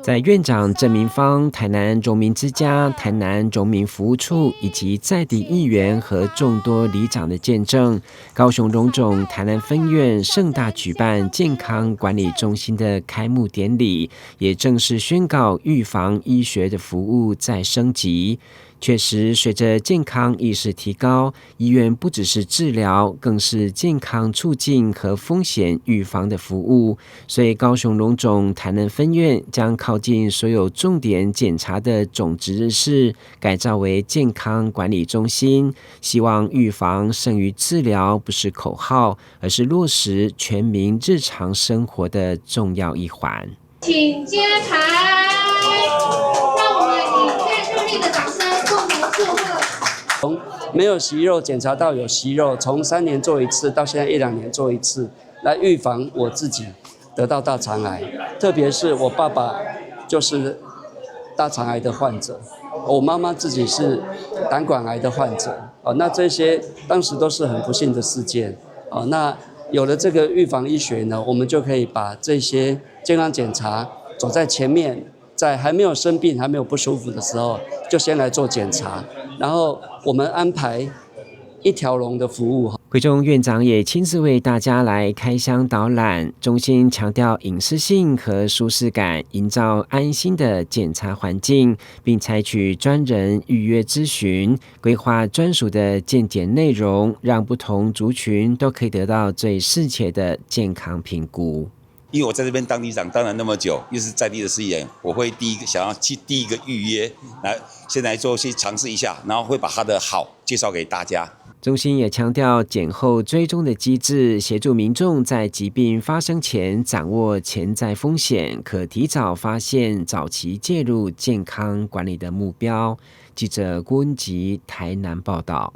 在院長鄭明芳、台南榮民之家、台南榮民服務處以及在地議員和眾多里長的見證，高雄榮總台南分院盛大舉辦健康管理中心的開幕典禮，也正式宣告預防醫學的服務再升級。確實，隨着健康意識提高，醫院不只是治療，更是健康促進和風險預防的服務。所以，高雄榮總台南分院將靠近所有重點檢查的總值日室改造為健康管理中心，希望預防勝於治療不是口號，而是落實全民日常生活的重要一環。請接台，讓我們以最熱烈的掌聲共同祝賀。從沒有息肉檢查到有息肉，從3年做一次到現在1-2年做一次，來預防我自己得到大腸癌。特別是我爸爸就是大腸癌的患者，我媽媽自己是膽管癌的患者。那這些當時都是很不幸的事件。那有了這個預防醫學呢，我们就可以把這些健康檢查走在前面，在還沒有生病、還沒有不舒服的時候，就先來做檢查，然後我們安排一條龍的服務。會中院長也親自為大家來開箱導覽，中心強調隱私性和舒適感，營造安心的檢查環境，並採取專人預約諮詢，規劃專屬的健檢內容，讓不同族群都可以得到最適切的健康評估。因為我在這邊當里長當了那麼久，又是在地的市議員，我會想要去第一個預約，來先來做去嘗試一下，然後會把它的好介紹給大家。中心也強調檢後追蹤的機制，協助民眾在疾病發生前掌握潛在風險，可提早發現、早期介入健康管理的目標。記者郭文吉台南報道。